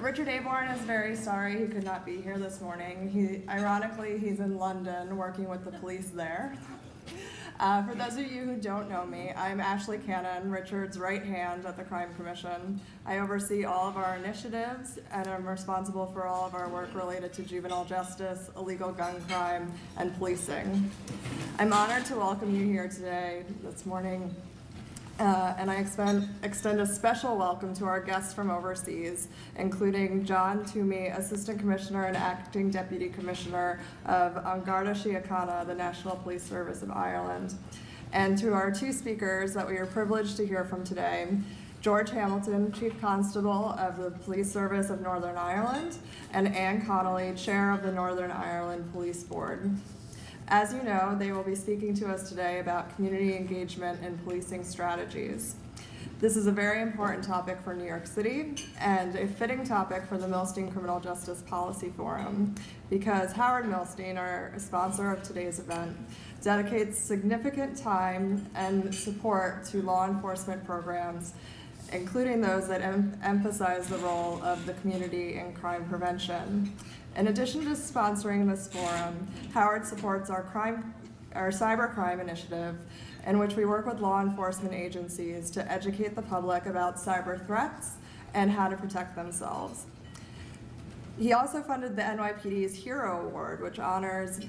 Richard Aborn is very sorry he could not be here this morning. Ironically, he's in London working with the police there. For those of you who don't know me, I'm Ashley Cannon, Richard's right hand at the Crime Commission. I oversee all of our initiatives, and I'm responsible for all of our work related to juvenile justice, illegal gun crime, and policing. I'm honored to welcome you here today, this morning, and I extend a special welcome to our guests from overseas, including John Toomey, Assistant Commissioner and Acting Deputy Commissioner of An Garda Síochána, the National Police Service of Ireland, and to our two speakers that we are privileged to hear from today, George Hamilton, Chief Constable of the Police Service of Northern Ireland, and Anne Connolly, Chair of the Northern Ireland Police Board. As you know, they will be speaking to us today about community engagement and policing strategies. This is a very important topic for New York City and a fitting topic for the Milstein Criminal Justice Policy Forum because Howard Milstein, our sponsor of today's event, dedicates significant time and support to law enforcement programs, including those that emphasize the role of the community in crime prevention. In addition to sponsoring this forum, Howard supports our cybercrime initiative, in which we work with law enforcement agencies to educate the public about cyber threats and how to protect themselves. He also funded the NYPD's Hero Award, which honors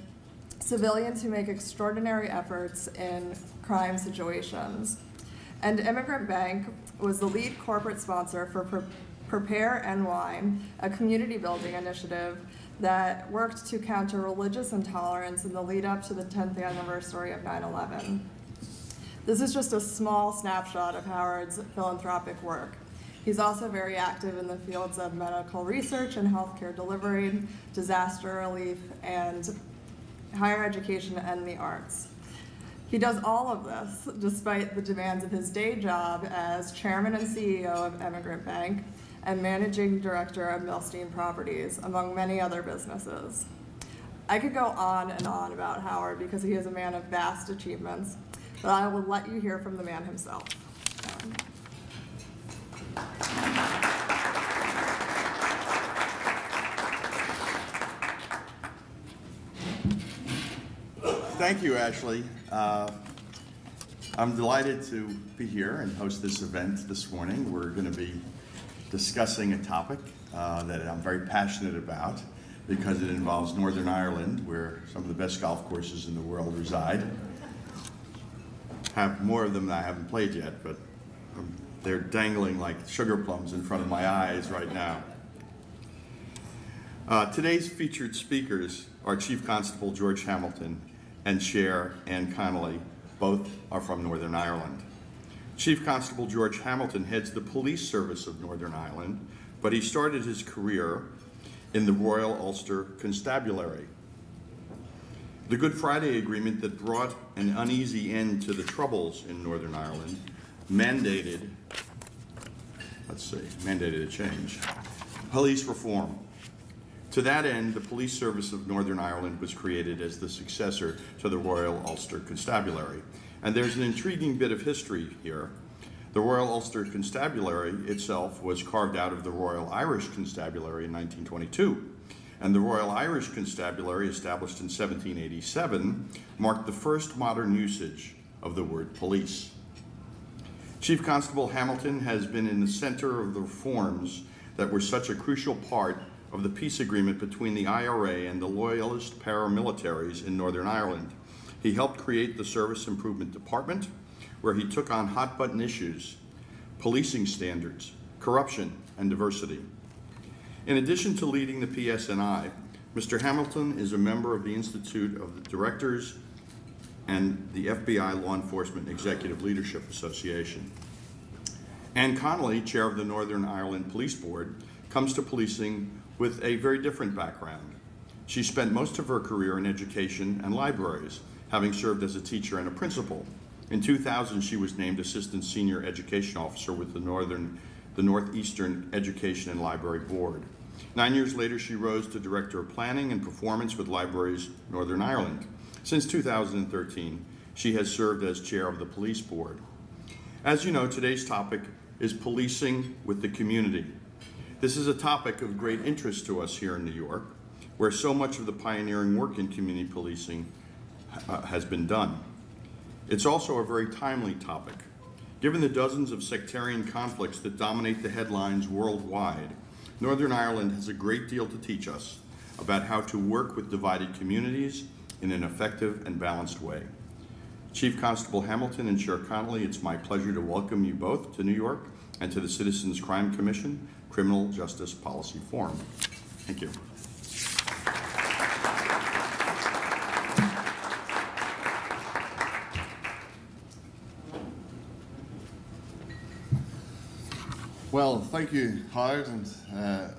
civilians who make extraordinary efforts in crime situations. And Immigrant Bank was the lead corporate sponsor for Prepare NY, a community building initiative that worked to counter religious intolerance in the lead up to the 10th anniversary of 9/11. This is just a small snapshot of Howard's philanthropic work. He's also very active in the fields of medical research and healthcare delivery, disaster relief, and higher education and the arts. He does all of this despite the demands of his day job as chairman and CEO of Immigrant Bank and managing director of Milstein Properties, among many other businesses. I could go on and on about Howard because he is a man of vast achievements, but I will let you hear from the man himself. Thank you, Ashley. I'm delighted to be here and host this event this morning. We're going to be discussing a topic that I'm very passionate about because it involves Northern Ireland, where some of the best golf courses in the world reside. Have more of them than I haven't played yet, but they're dangling like sugar plums in front of my eyes right now. Today's featured speakers are Chief Constable George Hamilton and Chair Anne Connolly. Both are from Northern Ireland. Chief Constable George Hamilton heads the police service of Northern Ireland, but he started his career in the Royal Ulster Constabulary. The Good Friday Agreement that brought an uneasy end to the troubles in Northern Ireland mandated a change. Police reform. To that end, the Police Service of Northern Ireland was created as the successor to the Royal Ulster Constabulary. And there's an intriguing bit of history here. The Royal Ulster Constabulary itself was carved out of the Royal Irish Constabulary in 1922. And the Royal Irish Constabulary, established in 1787, marked the first modern usage of the word police. Chief Constable Hamilton has been in the center of the reforms that were such a crucial part of the peace agreement between the IRA and the loyalist paramilitaries in Northern Ireland. He helped create the Service Improvement Department, where he took on hot-button issues, policing standards, corruption, and diversity. In addition to leading the PSNI, Mr. Hamilton is a member of the Institute of the Directors and the FBI Law Enforcement Executive Leadership Association. Anne Connolly, chair of the Northern Ireland Police Board, comes to policing with a very different background. She spent most of her career in education and libraries, having served as a teacher and a principal. In 2000, she was named Assistant Senior Education Officer with the Northeastern Education and Library Board. 9 years later, she rose to Director of Planning and Performance with Libraries Northern Ireland. Since 2013, she has served as chair of the Police Board. As you know, today's topic is policing with the community. This is a topic of great interest to us here in New York, where so much of the pioneering work in community policing has been done. It's also a very timely topic. Given the dozens of sectarian conflicts that dominate the headlines worldwide, Northern Ireland has a great deal to teach us about how to work with divided communities in an effective and balanced way. Chief Constable Hamilton and Chair Connolly, it's my pleasure to welcome you both to New York and to the Citizens Crime Commission Criminal Justice Policy Forum. Thank you. Well, thank you, Howard, and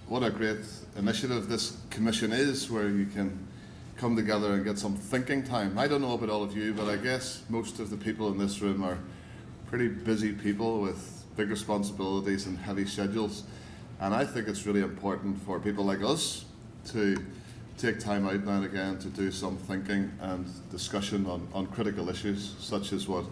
what a great initiative this commission is, where you can come together and get some thinking time. I don't know about all of you, but I guess most of the people in this room are pretty busy people with big responsibilities and heavy schedules, and I think it's really important for people like us to take time out now and again to do some thinking and discussion on critical issues, such as what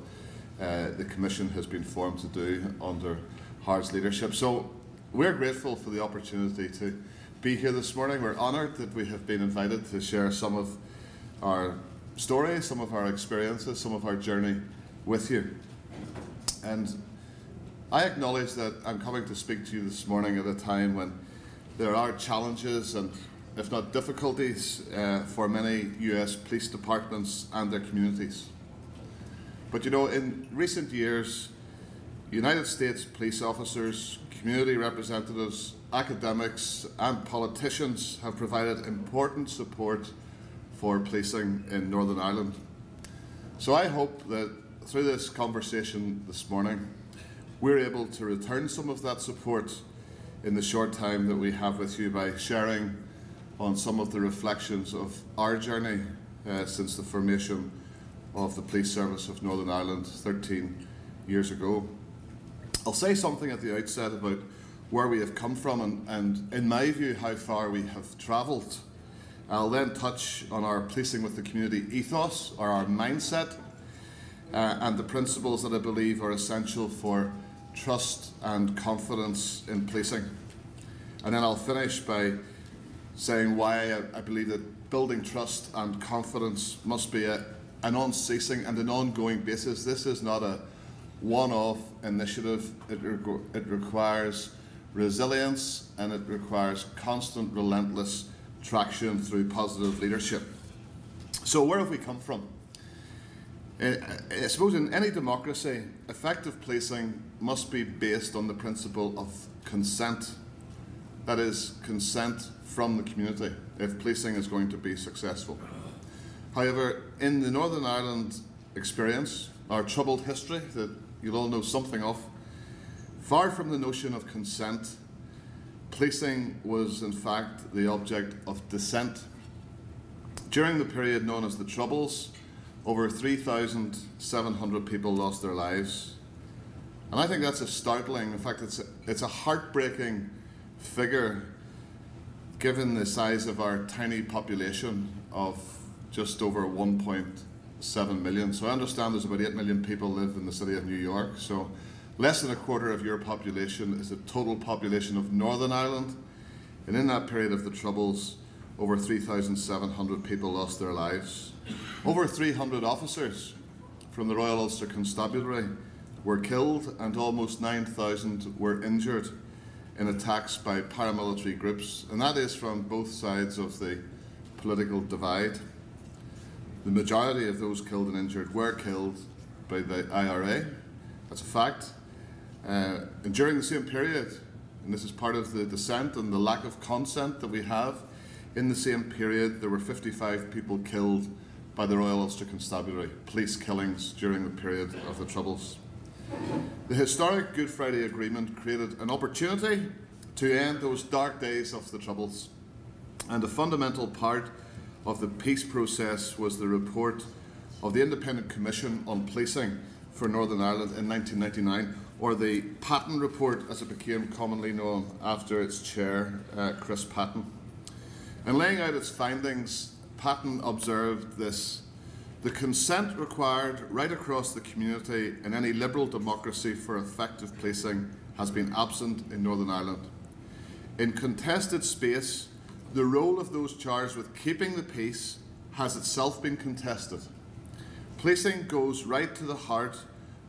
the commission has been formed to do under Howard's leadership. So we're grateful for the opportunity to be here this morning. We're honoured that we have been invited to share some of our stories, some of our experiences, some of our journey with you. And I acknowledge that I'm coming to speak to you this morning at a time when there are challenges and, if not difficulties, for many US police departments and their communities. But you know, in recent years, United States police officers, community representatives, academics and politicians have provided important support for policing in Northern Ireland. So I hope that through this conversation this morning, we're able to return some of that support in the short time that we have with you by sharing on some of the reflections of our journey since the formation of the Police Service of Northern Ireland 13 years ago. I'll say something at the outset about where we have come from and in my view, how far we have travelled. I'll then touch on our policing with the community ethos, or our mindset, and the principles that I believe are essential for trust and confidence in policing. And then I'll finish by saying why I believe that building trust and confidence must be an unceasing and an ongoing basis. This is not a one-off initiative. It requires resilience, and it requires constant, relentless traction through positive leadership. So where have we come from? I suppose in any democracy, effective policing must be based on the principle of consent. That is, consent from the community if policing is going to be successful. However, in the Northern Ireland experience, our troubled history that you'll all know something of, far from the notion of consent, policing was in fact the object of dissent. During the period known as the Troubles, over 3,700 people lost their lives. And I think that's a startling, in fact it's a heartbreaking figure given the size of our tiny population of just over 1.7 million. So I understand there's about 8 million people live in the city of New York. So less than a quarter of your population is the total population of Northern Ireland. And in that period of the Troubles, over 3,700 people lost their lives. Over 300 officers from the Royal Ulster Constabulary were killed, and almost 9,000 were injured in attacks by paramilitary groups, and that is from both sides of the political divide. The majority of those killed and injured were killed by the IRA. That's a fact. And during the same period, and this is part of the dissent and the lack of consent that we have, in the same period there were 55 people killed by the Royal Ulster Constabulary, police killings during the period of the Troubles. The historic Good Friday Agreement created an opportunity to end those dark days of the Troubles, and a fundamental part of the peace process was the report of the Independent Commission on Policing for Northern Ireland in 1999, or the Patton Report as it became commonly known after its chair, Chris Patton. And laying out its findings, Patton observed this: the consent required right across the community in any liberal democracy for effective policing has been absent in Northern Ireland. In contested space, the role of those charged with keeping the peace has itself been contested. Policing goes right to the heart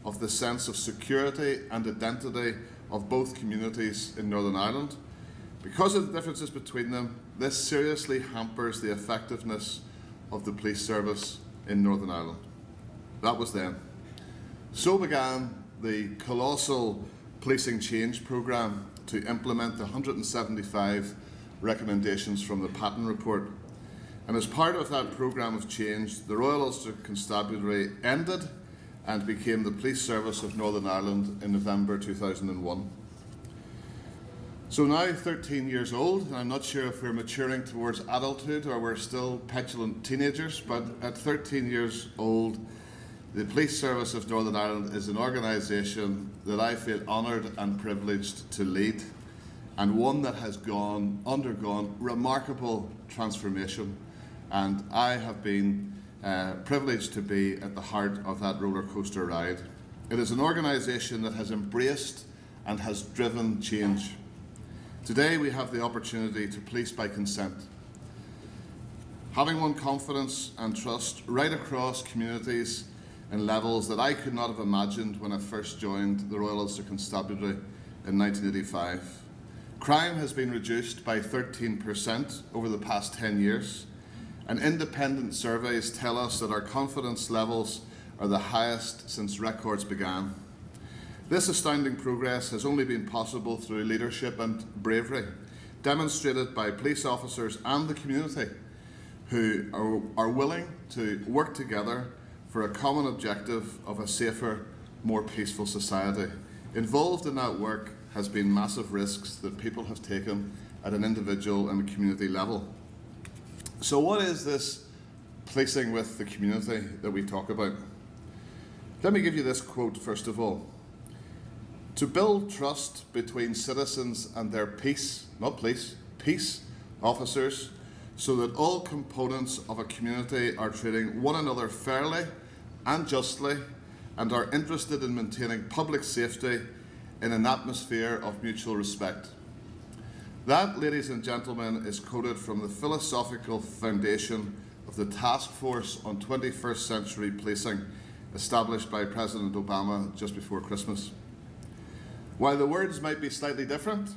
of the sense of security and identity of both communities in Northern Ireland. Because of the differences between them, this seriously hampers the effectiveness of the police service in Northern Ireland. That was then. So began the colossal policing change programme to implement the 175 recommendations from the Patton Report. And as part of that programme of change, the Royal Ulster Constabulary ended and became the Police Service of Northern Ireland in November 2001. So now 13 years old, and I'm not sure if we're maturing towards adulthood or we're still petulant teenagers, but at 13 years old, the Police Service of Northern Ireland is an organisation that I feel honoured and privileged to lead, and one that has undergone remarkable transformation, and I have been privileged to be at the heart of that roller coaster ride. It is an organisation that has embraced and has driven change. Today we have the opportunity to police by consent, having won confidence and trust right across communities and levels that I could not have imagined when I first joined the Royal Ulster Constabulary in 1985. Crime has been reduced by 13% over the past 10 years, and independent surveys tell us that our confidence levels are the highest since records began. This astounding progress has only been possible through leadership and bravery, demonstrated by police officers and the community, who are willing to work together for a common objective of a safer, more peaceful society. Involved in that work has been massive risks that people have taken at an individual and community level. So what is this policing with the community that we talk about? Let me give you this quote first of all. To build trust between citizens and their peace, not police, peace officers, so that all components of a community are treating one another fairly and justly and are interested in maintaining public safety in an atmosphere of mutual respect. That, ladies and gentlemen, is quoted from the philosophical foundation of the Task Force on 21st Century Policing, established by President Obama just before Christmas. While the words might be slightly different,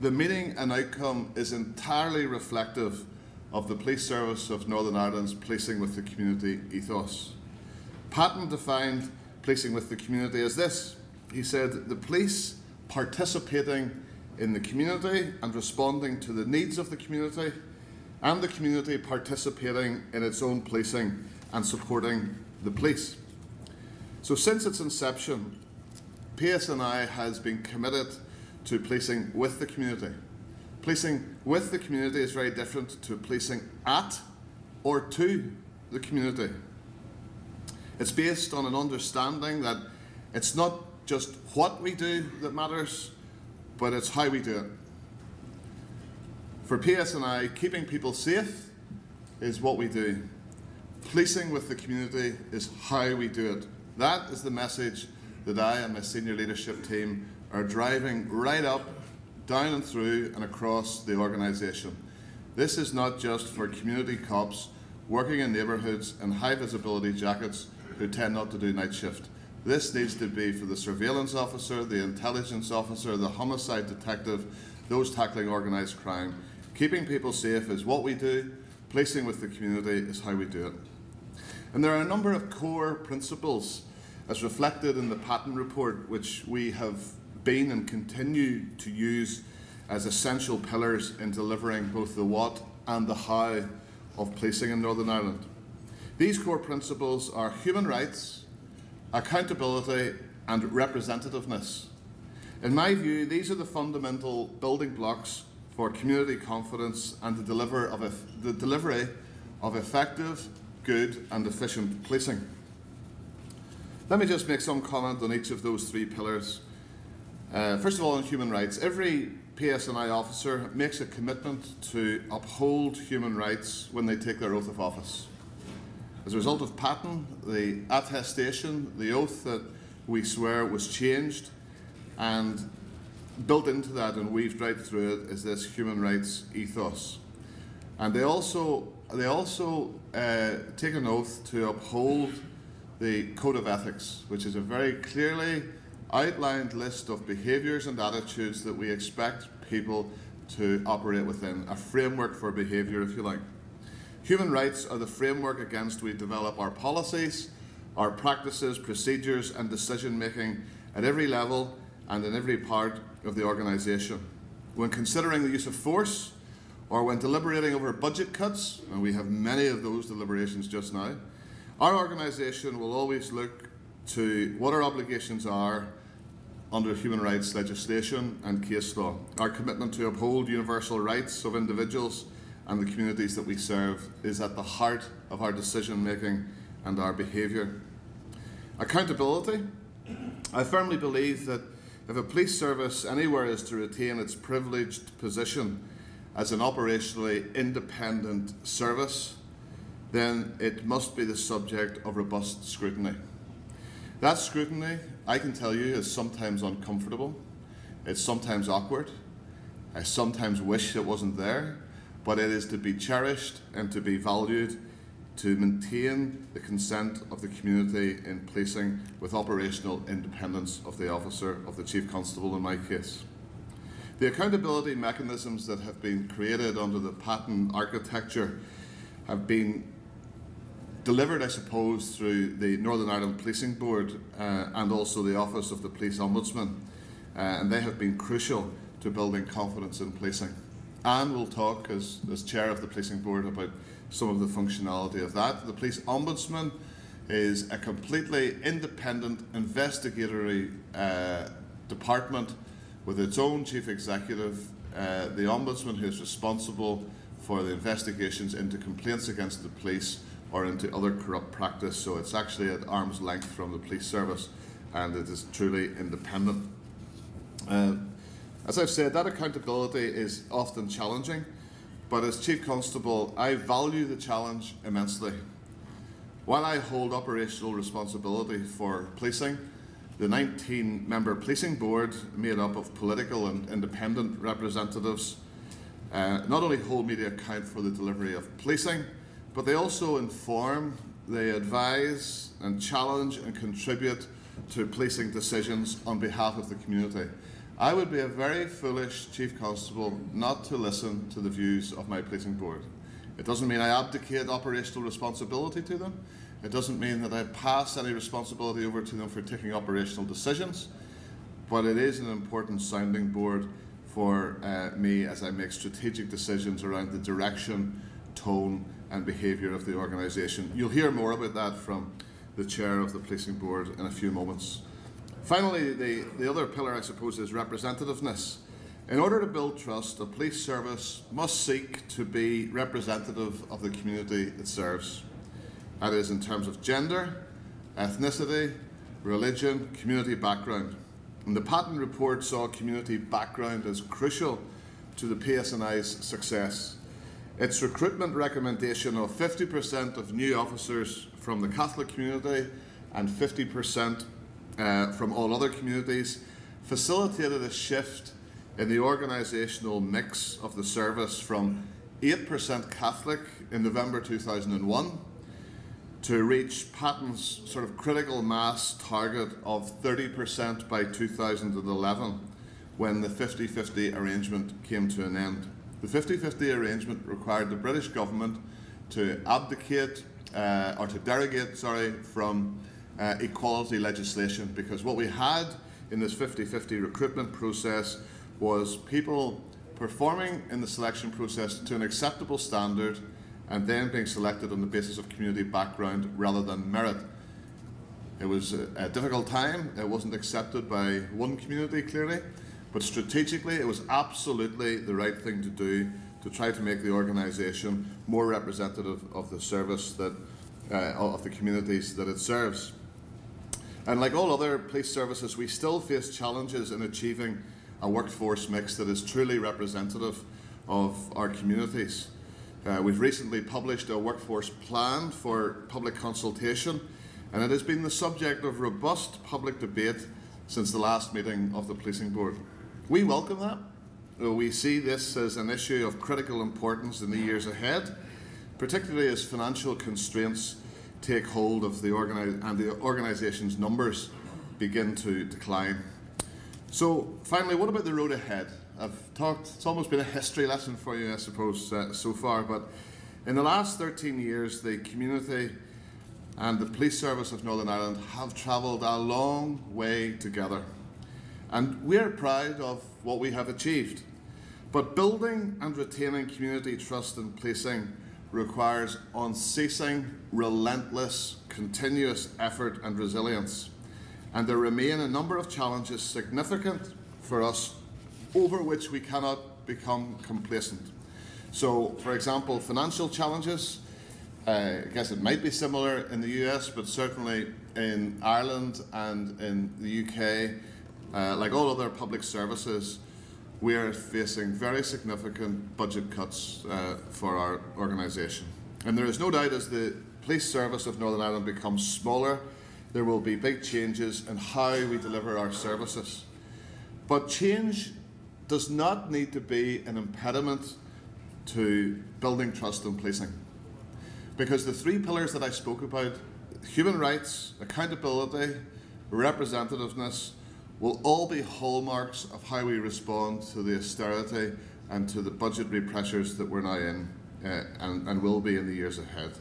the meaning and outcome is entirely reflective of the Police Service of Northern Ireland's policing with the community ethos. Patton defined policing with the community as this. He said, the police participating in the community and responding to the needs of the community, and the community participating in its own policing and supporting the police. So since its inception, PSNI has been committed to policing with the community. Policing with the community is very different to policing at or to the community. It's based on an understanding that it's not just what we do that matters, but it's how we do it. For PSNI, keeping people safe is what we do. Policing with the community is how we do it. That is the message that I and my senior leadership team are driving right up, down and through and across the organisation. This is not just for community cops working in neighbourhoods in high visibility jackets who tend not to do night shift. This needs to be for the surveillance officer, the intelligence officer, the homicide detective, those tackling organised crime. Keeping people safe is what we do. Policing with the community is how we do it. And there are a number of core principles as reflected in the Patton Report, which we have been and continue to use as essential pillars in delivering both the what and the how of policing in Northern Ireland. These core principles are human rights, accountability and representativeness. In my view, these are the fundamental building blocks for community confidence and the delivery of effective, good and efficient policing. Let me just make some comment on each of those three pillars. First of all, on human rights. Every PSNI officer makes a commitment to uphold human rights when they take their oath of office. As a result of Patton, the attestation, the oath that we swear was changed, and built into that and weaved right through it is this human rights ethos. And they also take an oath to uphold the Code of Ethics, which is a very clearly outlined list of behaviours and attitudes that we expect people to operate within, a framework for behaviour, if you like. Human rights are the framework against which we develop our policies, our practices, procedures and decision making at every level and in every part of the organisation. When considering the use of force, or when deliberating over budget cuts, and we have many of those deliberations just now, our organisation will always look to what our obligations are under human rights legislation and case law. Our commitment to uphold universal rights of individuals and the communities that we serve is at the heart of our decision making and our behaviour. Accountability. I firmly believe that if a police service anywhere is to retain its privileged position as an operationally independent service, then it must be the subject of robust scrutiny. That scrutiny, I can tell you, is sometimes uncomfortable, it's sometimes awkward, I sometimes wish it wasn't there, but it is to be cherished and to be valued to maintain the consent of the community in policing with operational independence of the officer, of the Chief Constable in my case. The accountability mechanisms that have been created under the pattern architecture have been delivered, I suppose, through the Northern Ireland Policing Board and also the Office of the Police Ombudsman, and they have been crucial to building confidence in policing. Anne will talk, as Chair of the Policing Board, about some of the functionality of that. The Police Ombudsman is a completely independent investigatory department with its own Chief Executive, the Ombudsman, who is responsible for the investigations into complaints against the police or into other corrupt practice, so it's actually at arm's length from the police service and it is truly independent. As I've said, that accountability is often challenging, but as Chief Constable, I value the challenge immensely. While I hold operational responsibility for policing, the 19-member Policing Board, made up of political and independent representatives, not only hold me to account for the delivery of policing, but they also inform, they advise and challenge and contribute to policing decisions on behalf of the community. I would be a very foolish Chief Constable not to listen to the views of my Policing Board. It doesn't mean I abdicate operational responsibility to them. It doesn't mean that I pass any responsibility over to them for taking operational decisions, but it is an important sounding board for me as I make strategic decisions around the direction, tone and behaviour of the organisation. You'll hear more about that from the Chair of the Policing Board in a few moments. Finally, the other pillar, I suppose, is representativeness. In order to build trust, a police service must seek to be representative of the community it serves. That is in terms of gender, ethnicity, religion, community background. And the Patten report saw community background as crucial to the PSNI's success. Its recruitment recommendation of 50% of new officers from the Catholic community and 50% from all other communities facilitated a shift in the organisational mix of the service from 8% Catholic in November 2001 to reach Patten's sort of critical mass target of 30% by 2011 when the 50-50 arrangement came to an end. The 50-50 arrangement required the British government to abdicate or to derogate, from equality legislation, because what we had in this 50-50 recruitment process was people performing in the selection process to an acceptable standard and then being selected on the basis of community background rather than merit. It was a difficult time. It wasn't accepted by one community, clearly, but strategically it was absolutely the right thing to do to try to make the organisation more representative of the service that, of the communities that it serves. And like all other police services, we still face challenges in achieving a workforce mix that is truly representative of our communities. We've recently published a workforce plan for public consultation, and it has been the subject of robust public debate since the last meeting of the Policing Board. We welcome that. We see this as an issue of critical importance in the years ahead, particularly as financial constraints take hold of the organisation's numbers begin to decline. So finally, what about the road ahead? I've talked, it's almost been a history lesson for you, I suppose, so far, but in the last 13 years, the community and the police service of Northern Ireland have travelled a long way together. And we're proud of what we have achieved. But building and retaining community trust in policing requires unceasing, relentless, continuous effort and resilience. And there remain a number of challenges significant for us over which we cannot become complacent. So, for example, financial challenges. I guess it might be similar in the US, but certainly in Ireland and in the UK, like all other public services, we are facing very significant budget cuts for our organisation. And there is no doubt as the police service of Northern Ireland becomes smaller, there will be big changes in how we deliver our services. But change does not need to be an impediment to building trust in policing. Because the three pillars that I spoke about, human rights, accountability, representativeness, will all be hallmarks of how we respond to the austerity and to the budgetary pressures that we're now in and will be in the years ahead.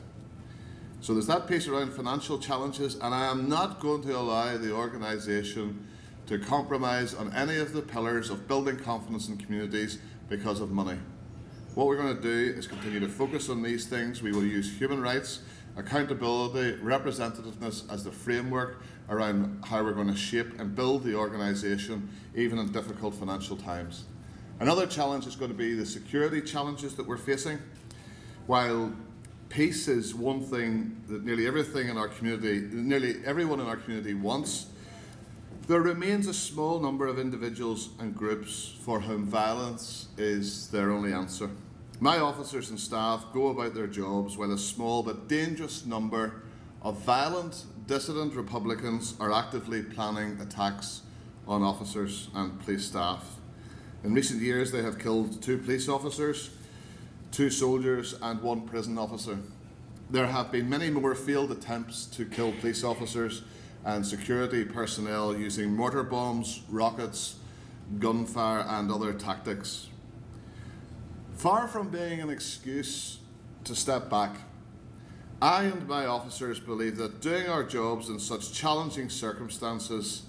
So there's that piece around financial challenges, and I am not going to allow the organisation to compromise on any of the pillars of building confidence in communities because of money. What we're going to do is continue to focus on these things. We will use human rights, accountability, representativeness as the framework around how we're going to shape and build the organisation even in difficult financial times. Another challenge is going to be the security challenges that we're facing. While peace is one thing that nearly everyone in our community wants, there remains a small number of individuals and groups for whom violence is their only answer. My officers and staff go about their jobs while a small but dangerous number of violent, dissident Republicans are actively planning attacks on officers and police staff. In recent years, they have killed 2 police officers, 2 soldiers and 1 prison officer. There have been many more failed attempts to kill police officers and security personnel using mortar bombs, rockets, gunfire and other tactics. Far from being an excuse to step back, I and my officers believe that doing our jobs in such challenging circumstances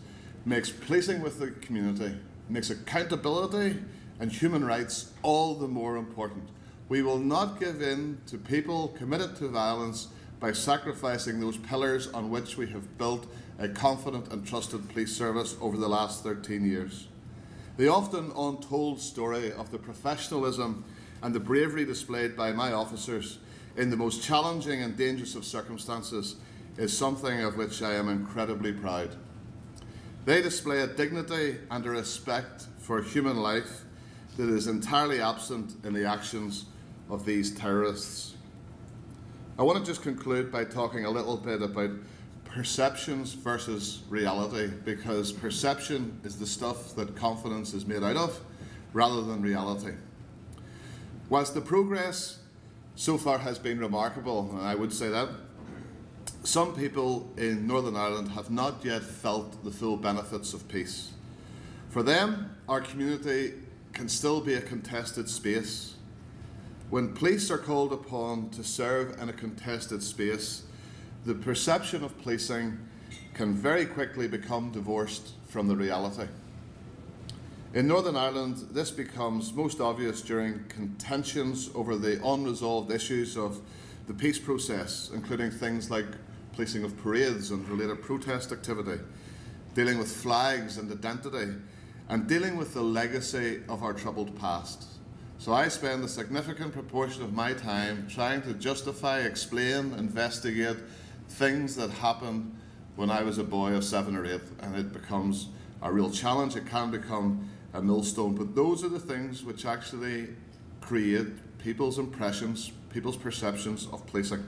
makes policing with the community, makes accountability and human rights all the more important. We will not give in to people committed to violence by sacrificing those pillars on which we have built a confident and trusted police service over the last 13 years. The often untold story of the professionalism and the bravery displayed by my officers in the most challenging and dangerous of circumstances is something of which I am incredibly proud. They display a dignity and a respect for human life that is entirely absent in the actions of these terrorists. I want to just conclude by talking a little bit about perceptions versus reality, because perception is the stuff that confidence is made out of, rather than reality. Whilst the progress so far has been remarkable, and I would say that, some people in Northern Ireland have not yet felt the full benefits of peace. For them, our community can still be a contested space. When police are called upon to serve in a contested space, the perception of policing can very quickly become divorced from the reality. In Northern Ireland, this becomes most obvious during contentions over the unresolved issues of the peace process, including things like policing of parades and related protest activity, dealing with flags and identity, and dealing with the legacy of our troubled past. So I spend a significant proportion of my time trying to justify, explain, investigate things that happened when I was a boy of 7 or 8, and it becomes a real challenge. It can become a millstone, but those are the things which actually create people's impressions, people's perceptions of policing.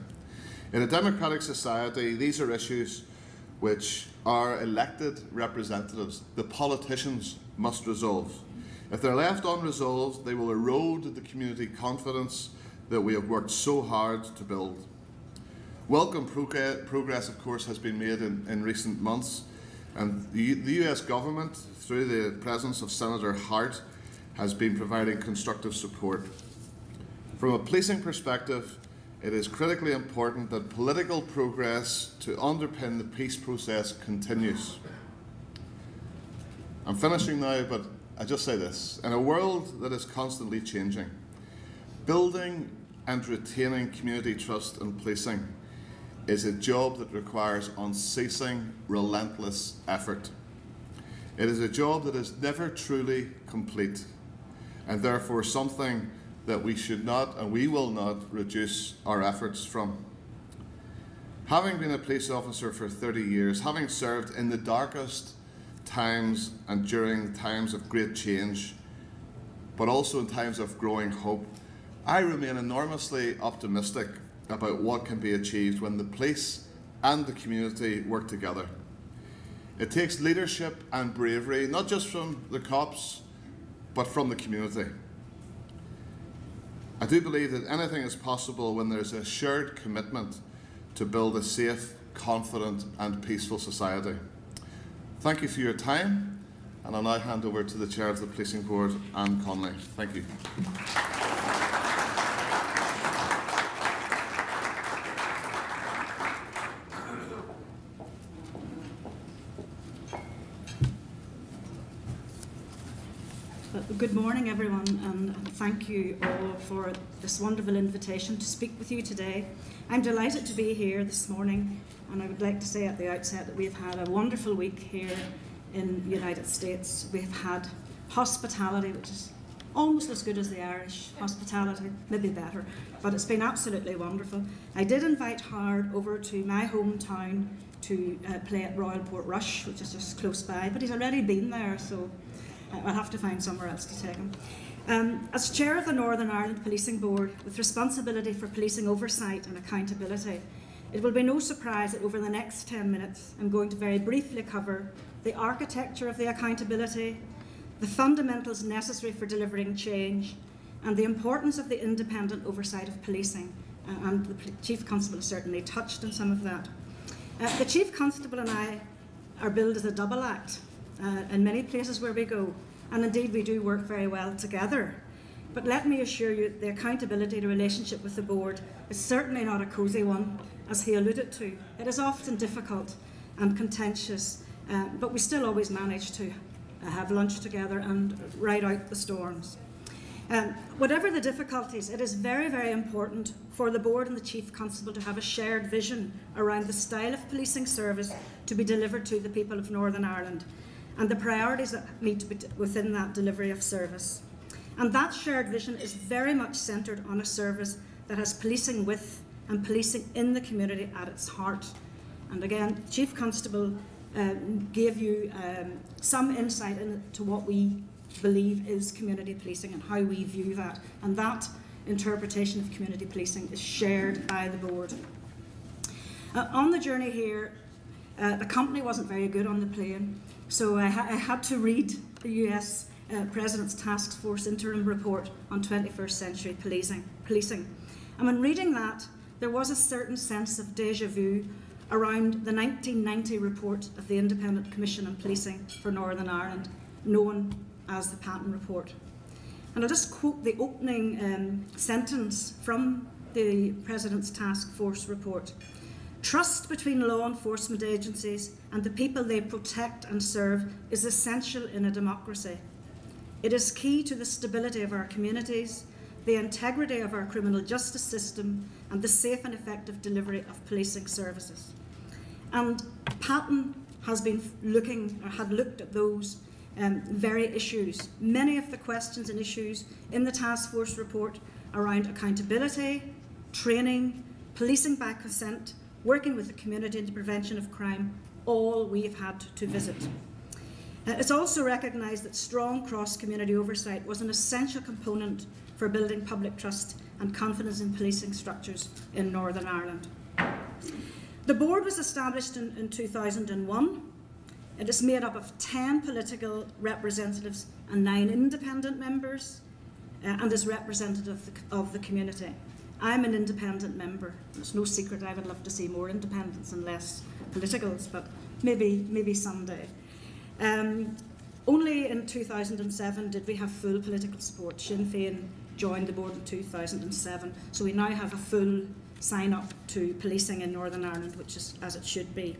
In a democratic society, these are issues which our elected representatives, the politicians, must resolve. If they're left unresolved, they will erode the community confidence that we have worked so hard to build. Welcome progress, of course, has been made in recent months, and the US government, through the presence of Senator Hart, has been providing constructive support. From a policing perspective, it is critically important that political progress to underpin the peace process continues. I'm finishing now, but I just say this. In a world that is constantly changing, building and retaining community trust in policing is a job that requires unceasing, relentless effort. It is a job that is never truly complete, and therefore something that we should not and we will not reduce our efforts from. Having been a police officer for 30 years, having served in the darkest times and during times of great change, but also in times of growing hope, I remain enormously optimistic about what can be achieved when the police and the community work together. It takes leadership and bravery, not just from the cops, but from the community. I do believe that anything is possible when there's a shared commitment to build a safe, confident and peaceful society. Thank you for your time, and I'll now hand over to the Chair of the Policing Board, Anne Connolly. Thank you. Good morning, everyone, and thank you all for this wonderful invitation to speak with you today. I'm delighted to be here this morning, and I would like to say at the outset that we've had a wonderful week here in the United States. We've had hospitality, which is almost as good as the Irish hospitality, maybe better, but it's been absolutely wonderful. I did invite Howard over to my hometown to play at Royal Portrush, which is just close by, but he's already been there, so I'll have to find somewhere else to take him. As Chair of the Northern Ireland Policing Board, with responsibility for policing oversight and accountability, it will be no surprise that over the next 10 minutes I'm going to very briefly cover the architecture of the accountability, the fundamentals necessary for delivering change, and the importance of the independent oversight of policing. And the Chief Constable certainly touched on some of that. The Chief Constable and I are billed as a double act in many places where we go, and indeed we do work very well together. But let me assure you, the accountability relationship with the board is certainly not a cosy one, as he alluded to. It is often difficult and contentious, but we still always manage to have lunch together and ride out the storms. Whatever the difficulties, it is very, very important for the board and the Chief Constable to have a shared vision around the style of policing service to be delivered to the people of Northern Ireland, and the priorities that need to be within that delivery of service. And that shared vision is very much centred on a service that has policing with and policing in the community at its heart. And again, Chief Constable gave you some insight into what we believe is community policing and how we view that. And that interpretation of community policing is shared by the board. On the journey here, the company wasn't very good on the plane, so I had to read the US President's Task Force interim report on 21st century policing. And when reading that, there was a certain sense of déjà vu around the 1990 report of the Independent Commission on Policing for Northern Ireland, known as the Patton Report. And I'll just quote the opening sentence from the President's Task Force report. Trust between law enforcement agencies and the people they protect and serve is essential in a democracy. It is key to the stability of our communities, the integrity of our criminal justice system, and the safe and effective delivery of policing services. And Patton has been had looked at those very issues. Many of the questions and issues in the task force report around accountability, training, policing by consent, working with the community in the prevention of crime, all we've had to visit. It's also recognised that strong cross-community oversight was an essential component for building public trust and confidence in policing structures in Northern Ireland. The board was established in 2001. It is made up of 10 political representatives and 9 independent members, and is representative of the community. I'm an independent member. It's no secret I would love to see more independents and less politicals, but maybe someday. Only in 2007 did we have full political support. Sinn Féin joined the board in 2007, so we now have a full sign-up to policing in Northern Ireland, which is as it should be.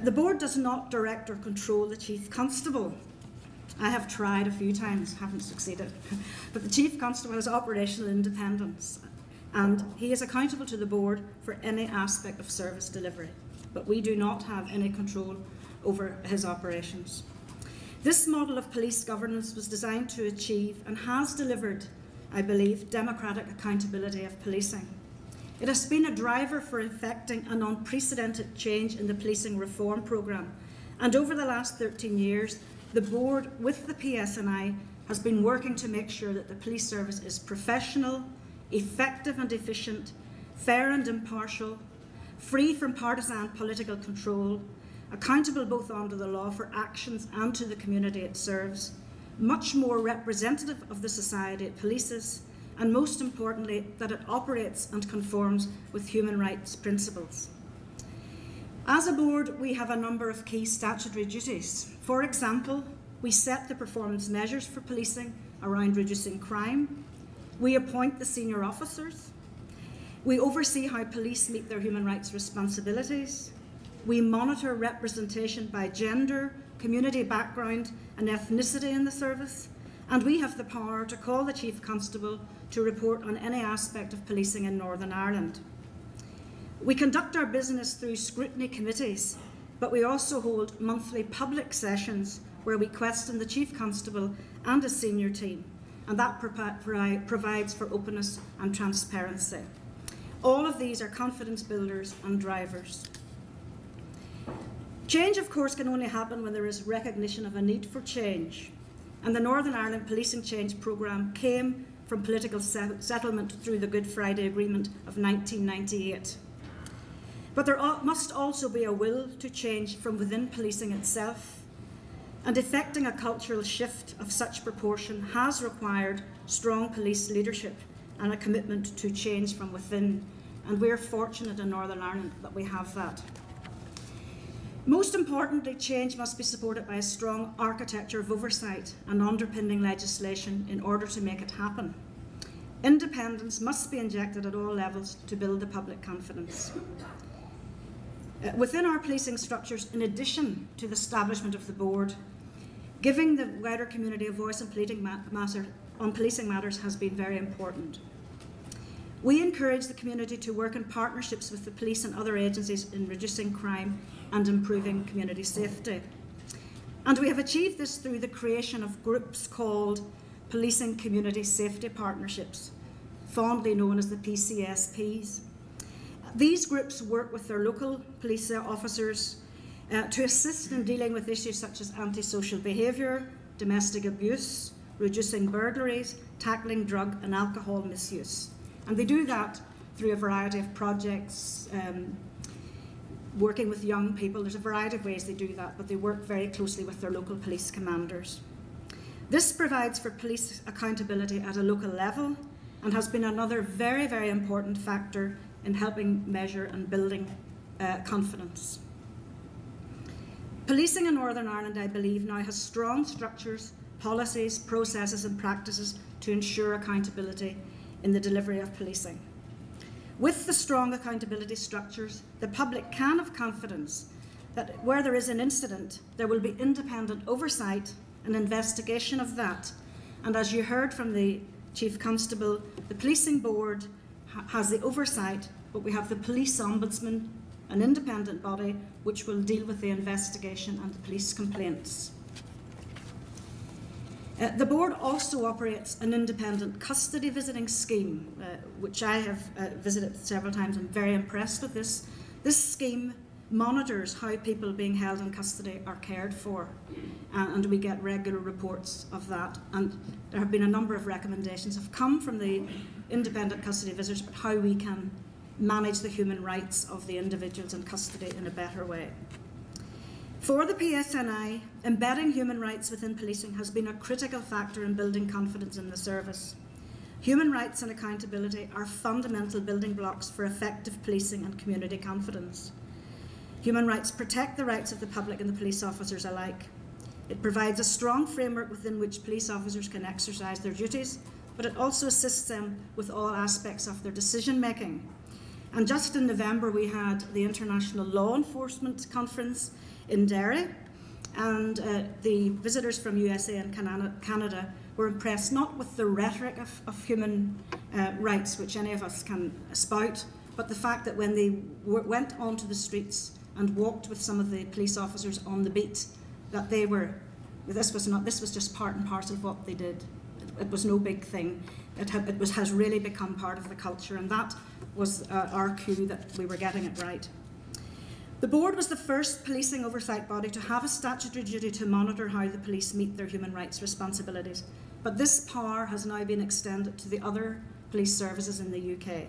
The board does not direct or control the Chief Constable. I have tried a few times, haven't succeeded, but the Chief Constable has operational independence, and he is accountable to the board for any aspect of service delivery, but we do not have any control over his operations. This model of police governance was designed to achieve and has delivered, I believe, democratic accountability of policing. It has been a driver for effecting an unprecedented change in the policing reform programme, and over the last 13 years, the board, with the PSNI, has been working to make sure that the police service is professional, effective and efficient, fair and impartial, free from partisan political control, accountable both under the law for actions and to the community it serves, much more representative of the society it polices, and most importantly, that it operates and conforms with human rights principles. As a board, we have a number of key statutory duties. For example, we set the performance measures for policing around reducing crime. We appoint the senior officers. We oversee how police meet their human rights responsibilities. We monitor representation by gender, community background and ethnicity in the service. And we have the power to call the Chief Constable to report on any aspect of policing in Northern Ireland. We conduct our business through scrutiny committees, but we also hold monthly public sessions where we question the Chief Constable and his senior team, and that provides for openness and transparency. All of these are confidence builders and drivers. Change, of course, can only happen when there is recognition of a need for change, and the Northern Ireland Policing Change Programme came from political settlement through the Good Friday Agreement of 1998. But there must also be a will to change from within policing itself, and effecting a cultural shift of such proportion has required strong police leadership and a commitment to change from within, and we're fortunate in Northern Ireland that we have that. Most importantly, change must be supported by a strong architecture of oversight and underpinning legislation in order to make it happen. Independence must be injected at all levels to build the public confidence. Within our policing structures, in addition to the establishment of the board, giving the wider community a voice on policing matters has been very important. We encourage the community to work in partnerships with the police and other agencies in reducing crime and improving community safety. And we have achieved this through the creation of groups called Policing Community Safety Partnerships, fondly known as the PCSPs. These groups work with their local police officers to assist in dealing with issues such as antisocial behaviour, domestic abuse, reducing burglaries, tackling drug and alcohol misuse. And they do that through a variety of projects, working with young people. There's a variety of ways they do that, but they work very closely with their local police commanders. This provides for police accountability at a local level and has been another very, very important factor in helping measure and building confidence. Policing in Northern Ireland, I believe, now has strong structures, policies, processes and practices to ensure accountability in the delivery of policing. With the strong accountability structures, the public can have confidence that where there is an incident, there will be independent oversight and investigation of that. And as you heard from the Chief Constable, the Policing Board has the oversight, but we have the Police Ombudsman, an independent body, which will deal with the investigation and the police complaints. The board also operates an independent custody visiting scheme, which I have visited several times. I'm very impressed with this. This scheme monitors how people being held in custody are cared for, and we get regular reports of that. And there have been a number of recommendations have come from the independent custody visitors about how we can manage the human rights of the individuals in custody in a better way. For the PSNI, embedding human rights within policing has been a critical factor in building confidence in the service. Human rights and accountability are fundamental building blocks for effective policing and community confidence. Human rights protect the rights of the public and the police officers alike. It provides a strong framework within which police officers can exercise their duties, but it also assists them with all aspects of their decision making. And just in November we had the International Law Enforcement Conference in Derry, and the visitors from USA and Canada were impressed not with the rhetoric of human rights, which any of us can spout, but the fact that when they went onto the streets and walked with some of the police officers on the beat, that this was just part and parcel of what they did. It was no big thing. It has really become part of the culture, and that was our cue that we were getting it right. The board was the first policing oversight body to have a statutory duty to monitor how the police meet their human rights responsibilities, but this power has now been extended to the other police services in the UK.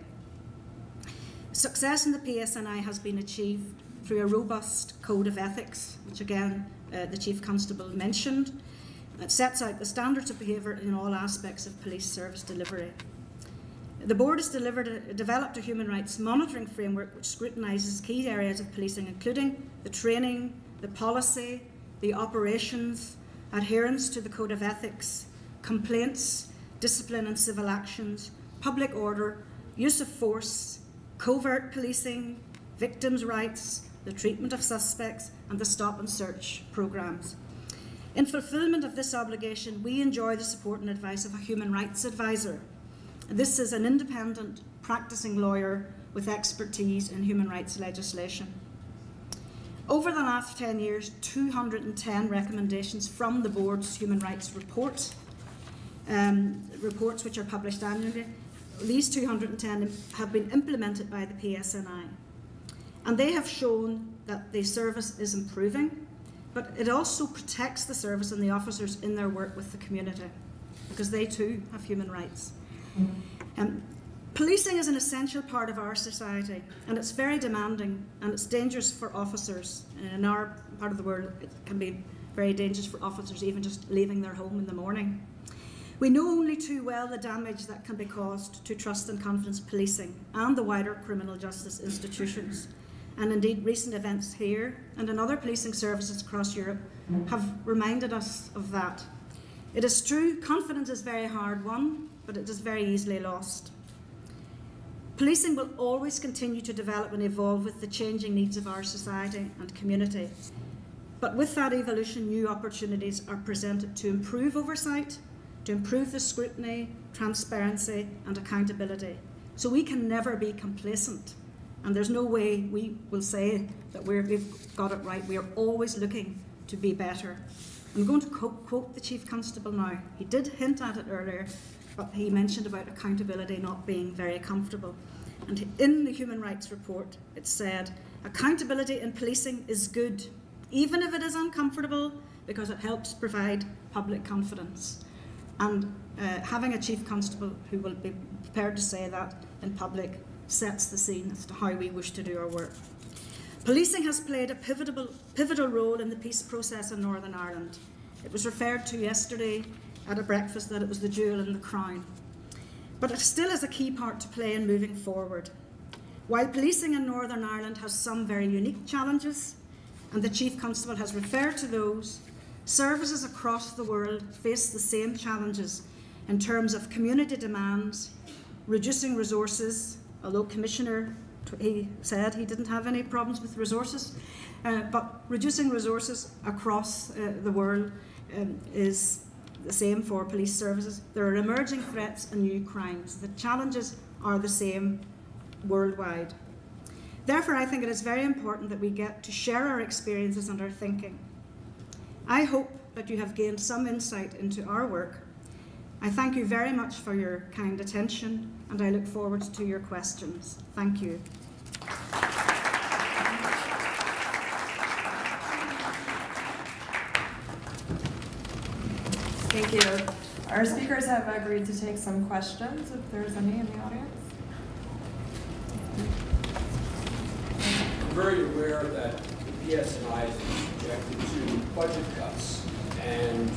Success in the PSNI has been achieved through a robust code of ethics, which again the Chief Constable mentioned, that sets out the standards of behaviour in all aspects of police service delivery. The board has developed a human rights monitoring framework which scrutinises key areas of policing, including the training, the policy, the operations, adherence to the code of ethics, complaints, discipline and civil actions, public order, use of force, covert policing, victims' rights, the treatment of suspects, and the stop and search programmes. In fulfilment of this obligation, we enjoy the support and advice of a human rights advisor. This is an independent practicing lawyer with expertise in human rights legislation. Over the last 10 years, 210 recommendations from the board's human rights reports which are published annually. These 210 have been implemented by the PSNI, and they have shown that the service is improving, but it also protects the service and the officers in their work with the community, because they too have human rights. Policing is an essential part of our society, and it's very demanding, and it's dangerous for officers. In our part of the world, it can be very dangerous for officers even just leaving their home in the morning. We know only too well the damage that can be caused to trust and confidence policing and the wider criminal justice institutions. And indeed, recent events here and in other policing services across Europe have reminded us of that. It is true, confidence is very hard won, but it is very easily lost. Policing will always continue to develop and evolve with the changing needs of our society and community. But with that evolution, new opportunities are presented to improve oversight, to improve the scrutiny, transparency and accountability. So we can never be complacent, and there's no way we will say that we've got it right. We are always looking to be better. I'm going to quote the Chief Constable now. He did hint at it earlier, but he mentioned about accountability not being very comfortable. And in the Human Rights Report, it said, "Accountability in policing is good, even if it is uncomfortable, because it helps provide public confidence." And having a Chief Constable who will be prepared to say that in public sets the scene as to how we wish to do our work. Policing has played a pivotal role in the peace process in Northern Ireland. It was referred to yesterday at a breakfast that it was the jewel in the crown. But it still has a key part to play in moving forward. While policing in Northern Ireland has some very unique challenges, and the Chief Constable has referred to those, services across the world face the same challenges in terms of community demands, reducing resources, although Commissioner, he said he didn't have any problems with resources, but reducing resources across the world is the same for police services. There are emerging threats and new crimes. The challenges are the same worldwide. Therefore, I think it is very important that we get to share our experiences and our thinking. I hope that you have gained some insight into our work. I thank you very much for your kind attention, and I look forward to your questions. Thank you. Thank you. Our speakers have agreed to take some questions, if there's any in the audience. I'm very aware that the PSNI is subjected to budget cuts, and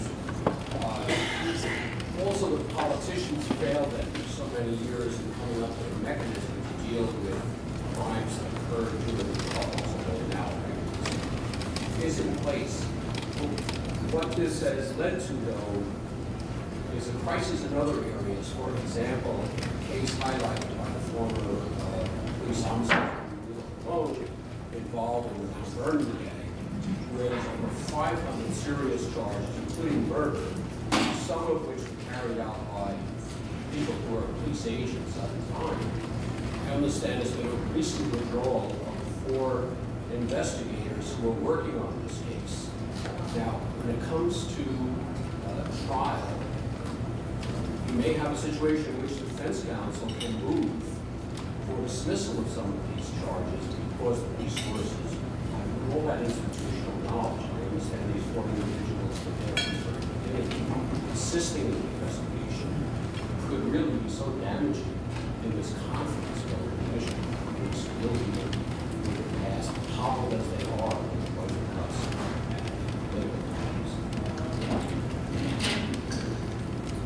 also the politicians failed them for so many years in coming up with a mechanism to deal with crimes that occur during the Constable now is in place. What this has led to, though, is a crisis in other areas. For example, a case highlighted by the former police officer involved in the Mount Vernon gang, where there's over 500 serious charges, including murder, some of which were carried out by people who were police agents at the time. I understand there's been a recent withdrawal of 4 investigators who are working on this case. Now, when it comes to trial, you may have a situation in which the defense counsel can move for dismissal of some of these charges because the resources have all that institutional knowledge. I understand these 4 individuals that they're assisting in the investigation could really be so damaging in this confidence building mission, which will be in the past, hobbled as they are in the budget cuts and political times.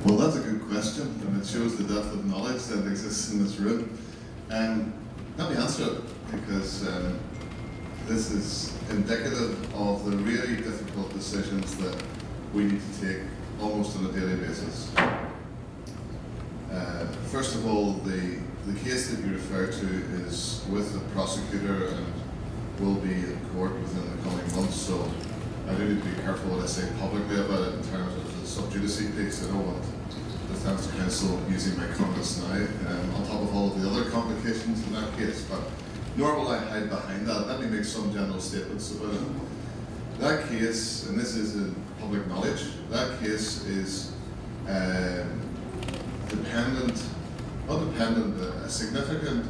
Well, that's a good question, and it shows the depth of knowledge that exists in this room. Let me answer it, because this is indicative of the really difficult decisions that we need to take almost on a daily basis. First of all, the case that you refer to is with the prosecutor and will be in court within the coming months, so I do need to be careful what I say publicly about it in terms of the sub judice piece. I don't want the defence counsel using my comments now on top of all of the other complications in that case, but nor will I hide behind that. Let me make some general statements about it. That case, and this is in public knowledge, that case is a significant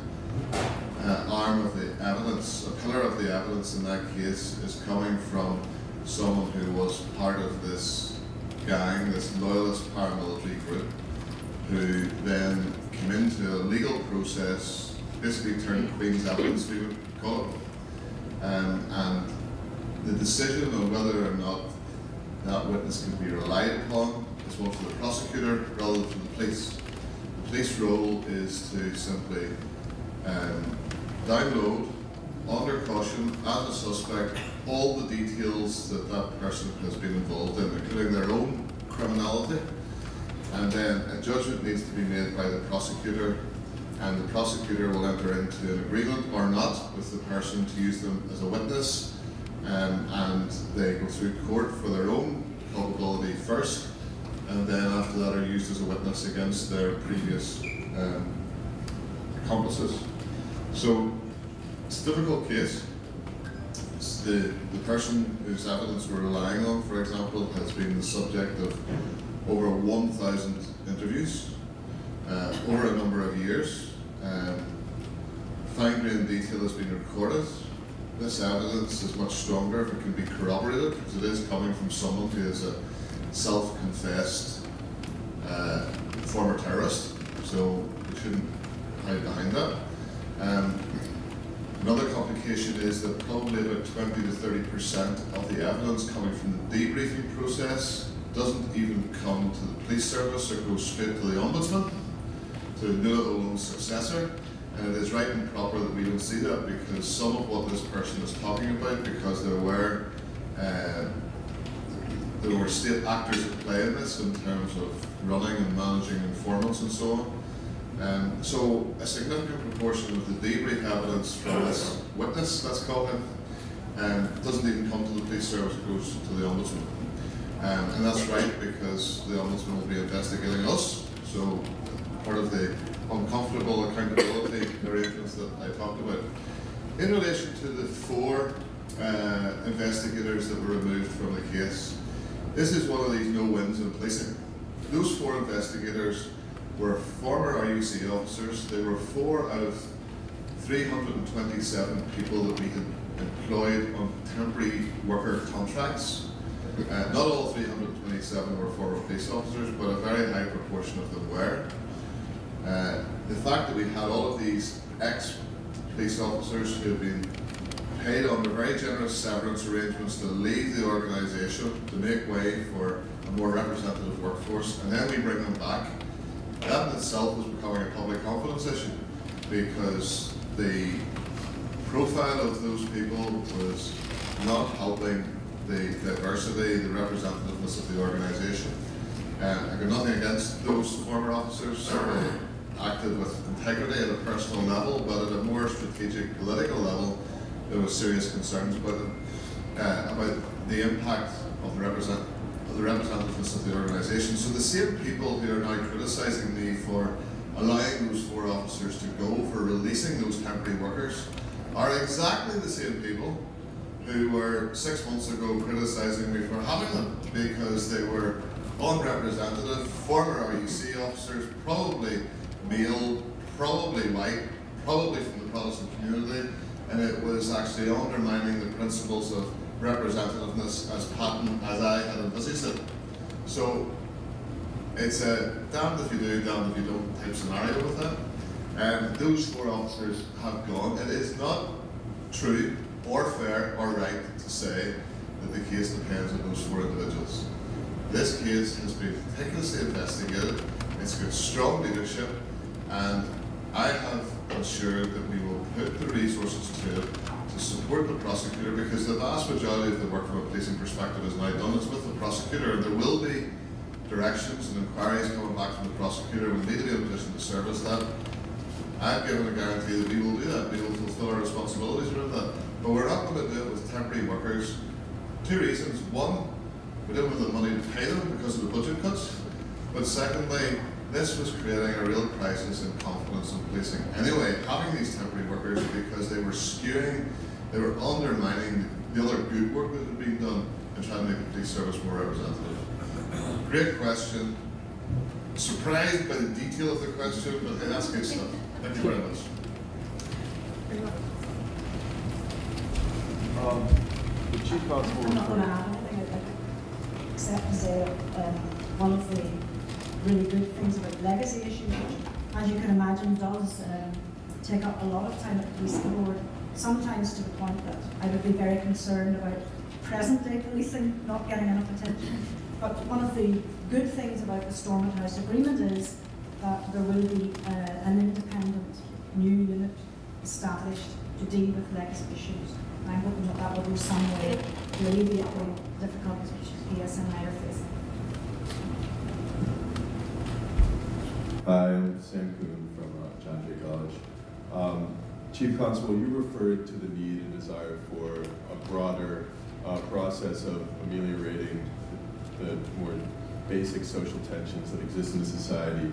arm of the evidence, a pillar of the evidence in that case is coming from someone who was part of this gang, this loyalist paramilitary group, who then came into a legal process, basically turned Queen's evidence, we would call it. And the decision on whether or not that witness can be relied upon is one for the prosecutor rather than for the police. The police role is to simply download, under caution, as a suspect, all the details that that person has been involved in, including their own criminality, and then a judgment needs to be made by the prosecutor, and the prosecutor will enter into an agreement or not with the person to use them as a witness, and they go through court for their own culpability first, and then after that are used as a witness against their previous accomplices. So it's a difficult case. The person whose evidence we're relying on, for example, has been the subject of over 1,000 interviews over a number of years. Fine-grained detail has been recorded. This evidence is much stronger if it can be corroborated, because it is coming from someone who is a self-confessed former terrorist, so we shouldn't hide behind that. Another complication is that probably about 20 to 30% of the evidence coming from the debriefing process doesn't even come to the police service or goes straight to the Ombudsman, to Nuala Olón's successor. And it is right and proper that we don't see that, because some of what this person is talking about, because there were state actors at play in this in terms of running and managing informants and so on. So a significant proportion of the debrief evidence from this witness, let's call him, doesn't even come to the police service, it goes to the Ombudsman. And that's right, because the Ombudsman will be investigating us, so part of the uncomfortable accountability arrangements that I talked about. In relation to the 4 investigators that were removed from the case, this is one of these no-wins in policing. Those 4 investigators were former RUC officers. They were 4 out of 327 people that we had employed on temporary worker contracts. Not all 327 were former police officers, but a very high proportion of them were. The fact that we had all of these ex-police officers who had been paid under very generous severance arrangements to leave the organisation to make way for a more representative workforce, and then we bring them back. That in itself was becoming a public confidence issue, because the profile of those people was not helping the diversity, the representativeness of the organisation. I got nothing against those former officers, certainly acted with integrity at a personal level, but at a more strategic political level, there was serious concerns about them, about the impact of the representativeness of the organisation. So the same people who are now criticising me for allowing those 4 officers to go, for releasing those temporary workers, are exactly the same people who were 6 months ago criticising me for having them, because they were unrepresentative, former RUC officers, probably male, probably white, probably from the Protestant community, and it was actually undermining the principles of representativeness as patent as I had envisaged it. So it's a damned if you do, damned if you don't type scenario with that. And those 4 officers have gone. It is not true or fair or right to say that the case depends on those 4 individuals. This case has been meticulously investigated. It's got strong leadership, and I have ensured that we will put the resources to it to support the prosecutor, because the vast majority of the work from a policing perspective is now done. It's with the prosecutor, and there will be directions and inquiries coming back from the prosecutor. We'll need to be in a position to service that. I've given a guarantee that we will do that. We will fulfill our responsibilities around that. But we're not going to do it with temporary workers. 2 reasons. One, we didn't have the money to pay them because of the budget cuts. But secondly, this was creating a real crisis in confidence in policing. Anyway, having these temporary workers, because they were skewing, they were undermining the other good work that had been done and trying to make the police service more representative. Great question. Surprised by the detail of the question, but hey, that's good stuff. Thank you very much. The Chief Constable. I'm not going to add anything, I'd like to except to say one of the really good things about legacy issues, which, as you can imagine, does take up a lot of time at the police board, sometimes to the point that I would be very concerned about present-day policing not getting enough attention. But one of the good things about the Stormont House agreement is that there will be an independent new unit established to deal with legacy issues. And I'm hoping that that will go some way to alleviate the difficulties which PS and I are facing. Hi, I'm Sam Kuhn from John Jay College. Chief Constable, you referred to the need and desire for a broader process of ameliorating the more basic social tensions that exist in the society,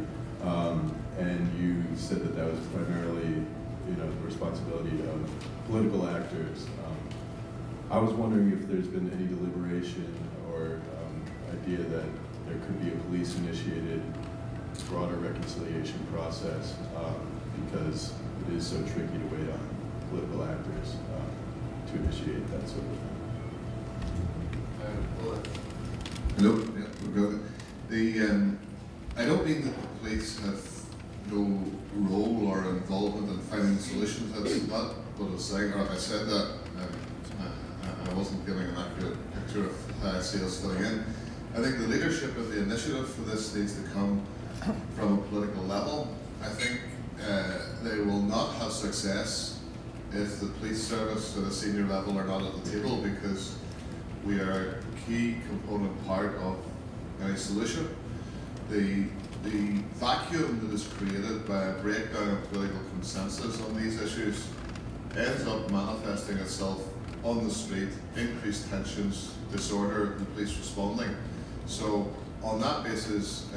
and you said that that was primarily, the responsibility of political actors. I was wondering if there's been any deliberation or idea that there could be a police-initiated broader reconciliation process, because it is so tricky to wait on political actors to initiate that sort of thing. Hello, yeah, we'll go. I don't mean that the police have no role or involvement in finding solutions. That's not what I was saying. Or if I said that, I wasn't giving an accurate picture of how I see us filling in. I think the leadership of the initiative for this needs to come from a political level. I think they will not have success if the police service at a senior level are not at the table, because we are a key component part of any solution. The vacuum that is created by a breakdown of political consensus on these issues ends up manifesting itself on the street, increased tensions, disorder, and police responding. So on that basis,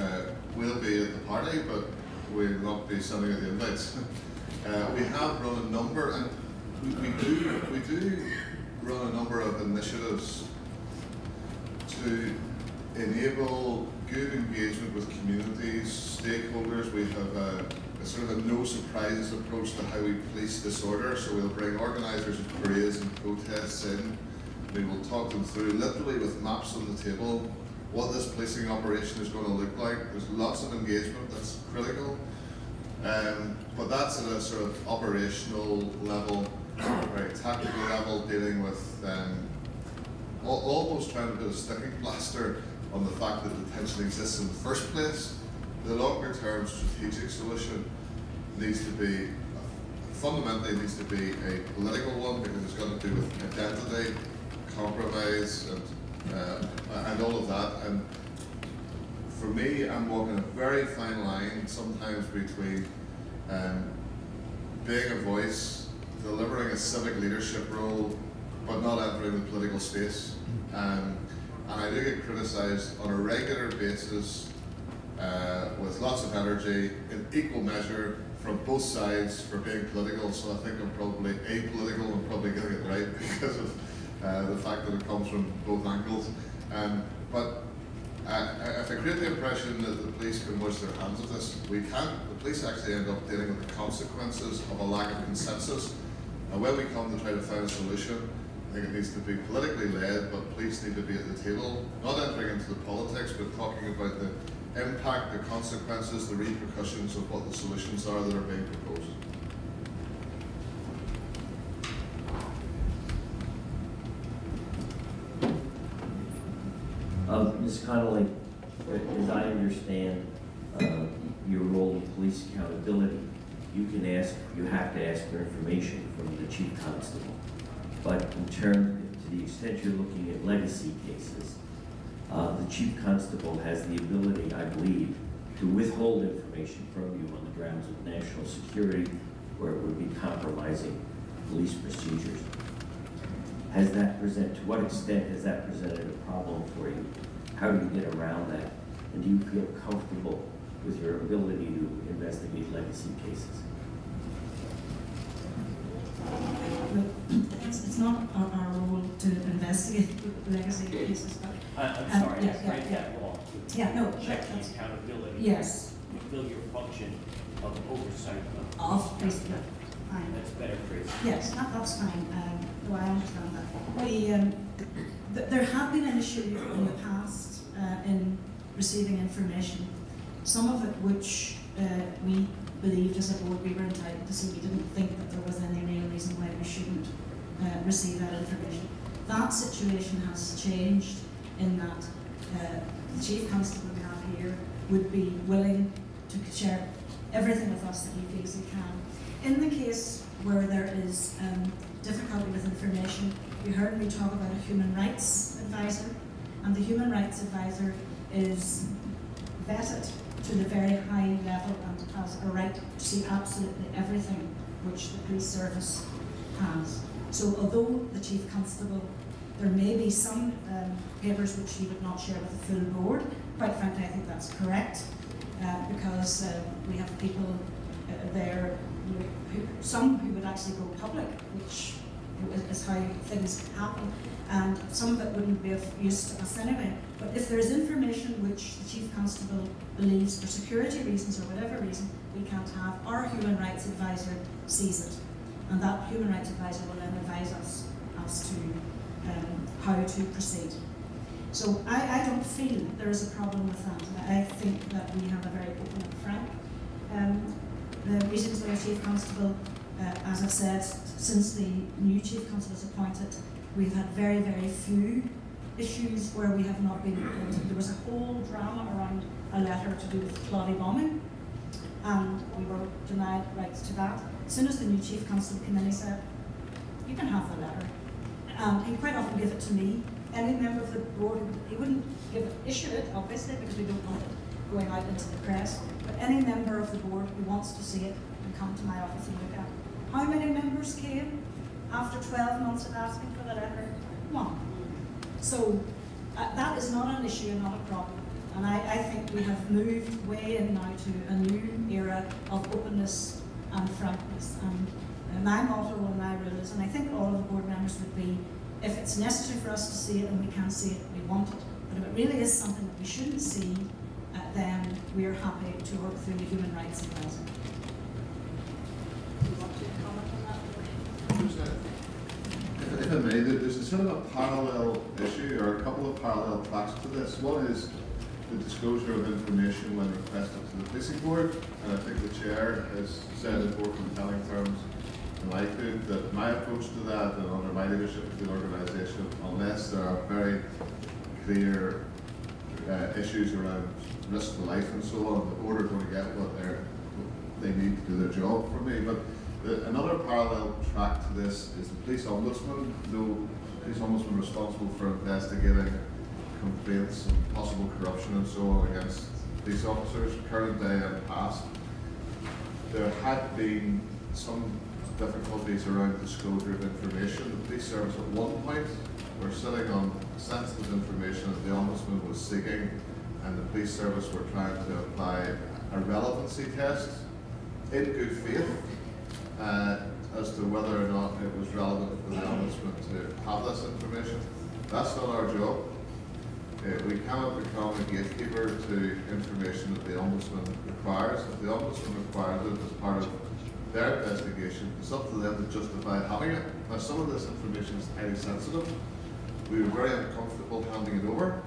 we'll be at the party, but we'll not be sending out the invites. We have run a number, and we do run a number of initiatives to enable good engagement with communities, stakeholders. We have a sort of a no surprises approach to how we police disorder. So we'll bring organisers of parades and protests in. We will talk them through, literally with maps on the table, what this policing operation is going to look like. There's lots of engagement that's critical. But that's at a sort of operational level. very tactical level, dealing with almost trying to put a sticking plaster on the fact that detention exists in the first place. The longer term strategic solution needs to be, fundamentally needs to be a political one, because it's got to do with identity, compromise, and all of that. And for me, I'm walking a very fine line sometimes between being a voice, delivering a civic leadership role, but not entering the political space. And I do get criticised on a regular basis with lots of energy, in equal measure, from both sides for being political. So I think I'm probably apolitical and probably getting it right because of the fact that it comes from both angles. But if I create the impression that the police can wash their hands of this, we can't. The police actually end up dealing with the consequences of a lack of consensus. And when we come to try to find a solution, I think it needs to be politically led, but police need to be at the table, not entering into the politics, but talking about the impact, the consequences, the repercussions of what the solutions are that are being proposed. Ms. Connolly, as I understand your role in police accountability, you have to ask for information from the chief constable. But in terms, to the extent you're looking at legacy cases, the chief constable has the ability, I believe, to withhold information from you on the grounds of national security, where it would be compromising police procedures. To what extent has that presented a problem for you? How do you get around that? And do you feel comfortable with your ability to investigate legacy cases? It's not our role to investigate legacy cases. I'm sorry, yeah, I read that wrong. Yeah, no. Check the accountability. Yes. Fulfill your function of oversight Of basically. Fine. That's better phrase. Yes, that's fine. No, I understand that. There have been an issue in the past in receiving information, some of it which we believed as a board we were entitled to see. We didn't think that there was any real reason why we shouldn't receive that information. That situation has changed in that the chief constable we have here would be willing to share everything with us that he feels he can. In the case where there is difficulty with information, you heard me talk about a human rights advisor, and the human rights advisor is vetted to the very high level and has a right to see absolutely everything which the police service has. So although the chief constable, there may be some papers which he would not share with the full board, quite frankly I think that's correct, because we have people there, some who would actually go public, which is how things happen, and some of it wouldn't be of use to us anyway. But if there is information which the chief constable believes for security reasons or whatever reason we can't have, our human rights advisor sees it, and that human rights advisor will then advise us as to how to proceed. So I don't feel there is a problem with that. I think that we have a very open and frank the meetings with our chief constable. As I've said, since the new chief constable is appointed, we've had very, very few issues where we have not been appointed. There was a whole drama around a letter to do with Connolly bombing, and we were denied rights to that. As soon as the new chief constable came in, he said, "You can have the letter." He quite often give it to me. Any member of the board, he wouldn't issue it, obviously, because we don't want it going out into the press. But any member of the board who wants to see it can come to my office and look at it. How many members came after 12 months of asking for the letter? One. So that is not an issue and not a problem. And I think we have moved way in now to a new era of openness and frankness. And my motto and my rule is, and I think all of the board members would be, if it's necessary for us to see it and we can't see it, we want it. But if it really is something that we shouldn't see, then we are happy to work through the human rights advisor. Do you want to comment on that? If I may, there's a sort of a parallel issue, or a couple of parallel tracks to this. One is the disclosure of information when requested to the policing board, and I think the chair has said in more compelling terms and I could, that my approach to that and under my leadership of the organisation, unless there are very clear issues around risk to life and so on, the board are going to get what they need to do their job for me. But another parallel track to this is the police ombudsman. The police ombudsman responsible for investigating complaints and possible corruption and so on against police officers, current day and past. There had been some difficulties around disclosure of information. The police service at one point were sitting on sensitive information that the ombudsman was seeking, and the police service were trying to apply a relevancy test in good faith as to whether or not it was relevant for the ombudsman to have this information. That's not our job. We cannot become a gatekeeper to information that the ombudsman requires. If the ombudsman requires it as part of their investigation, it's up to them to justify having it. Now, some of this information is highly sensitive. We were very uncomfortable handing it over,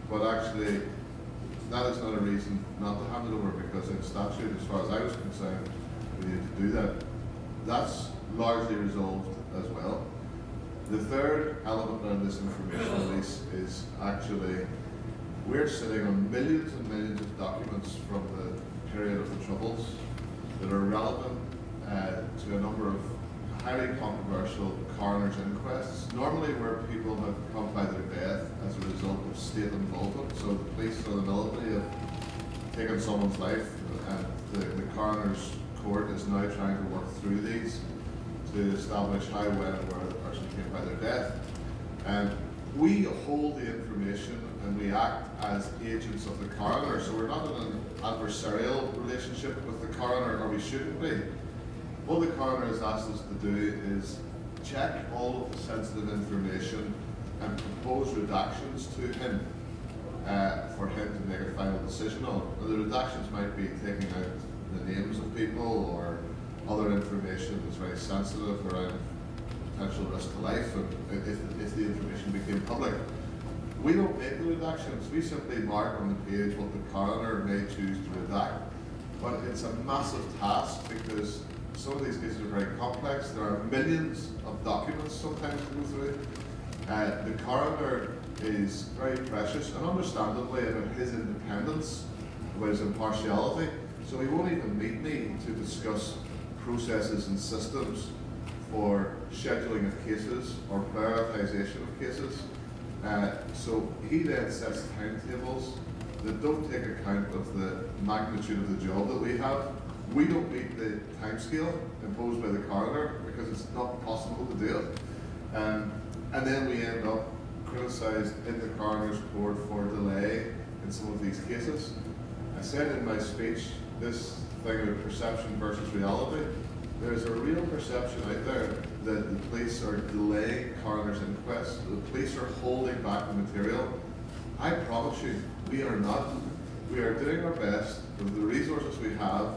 but actually that is not a reason not to hand it over, because in statute, as far as I was concerned, we needed to do that. That's largely resolved as well. The third element of this information release is actually, we're sitting on millions and millions of documents from the period of the Troubles that are relevant to a number of highly controversial coroner's inquests, normally where people have come by their death as a result of state involvement. So the police or the military have taken someone's life, and the coroner's court is now trying to work through these to establish how, when, and where the person came by their death. And we hold the information and we act as agents of the coroner, so we're not in an adversarial relationship with the coroner, or we shouldn't be. What the coroner has asked us to do is check all of the sensitive information and propose redactions to him for him to make a final decision on. Now, the redactions might be taking out the names of people or other information that's very sensitive around potential risk to life, and if the information became public. We don't make the redactions, we simply mark on the page what the coroner may choose to redact. But it's a massive task because some of these cases are very complex. There are millions of documents sometimes to go through. The coroner is very precious, and understandably about his independence, about his impartiality. So he won't even meet me to discuss processes and systems for scheduling of cases or prioritization of cases. So he then sets timetables that don't take account of the magnitude of the job that we have. We don't meet the timescale imposed by the coroner because it's not possible to do it. And then we end up criticised in the coroner's court for delay in some of these cases. I said in my speech, this thing about perception versus reality, there's a real perception out there that the police are delaying coroner's inquests, the police are holding back the material. I promise you, we are not. We are doing our best with the resources we have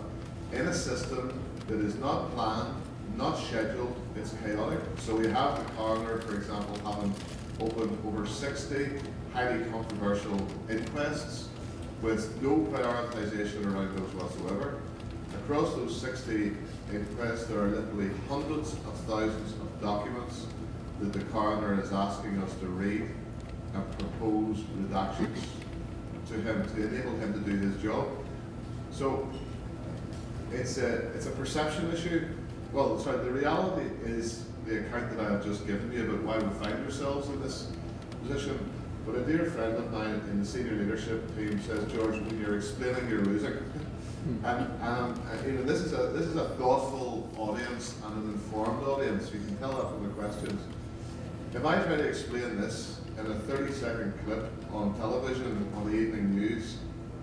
in a system that is not planned, not scheduled, it's chaotic. So we have the coroner, for example, having opened over 60 highly controversial inquests with no prioritisation around those whatsoever. Across those 60 inquests, there are literally hundreds of thousands of documents that the coroner is asking us to read and propose redactions to him to enable him to do his job. So it's a perception issue. Well, sorry, the reality is the account that I have just given you about why we find ourselves in this position. But a dear friend of mine in the senior leadership team says, George, when you're explaining, you're losing. And you know, this is a thoughtful audience and an informed audience. You can tell that from the questions. If I try to explain this in a 30-second clip on television on the evening news,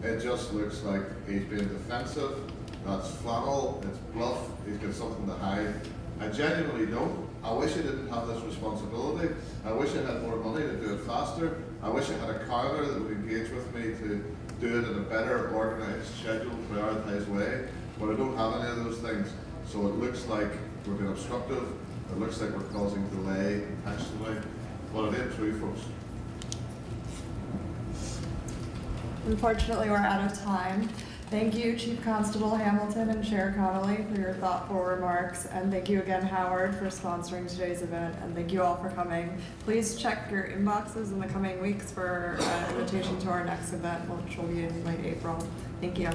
it just looks like he's being defensive. That's flannel. It's bluff. He's got something to hide. I genuinely don't. I wish I didn't have this responsibility. I wish I had more money to do it faster. I wish I had a coroner that would engage with me to do it in a better, organised, scheduled, prioritised way. But I don't have any of those things. So it looks like we're being obstructive. It looks like we're causing delay intentionally. But it ain't true, folks. Unfortunately, we're out of time. Thank you, Chief Constable Hamilton and Chair Connolly, for your thoughtful remarks. And thank you again, Howard, for sponsoring today's event. And thank you all for coming. Please check your inboxes in the coming weeks for an invitation to our next event, which will be in late April. Thank you.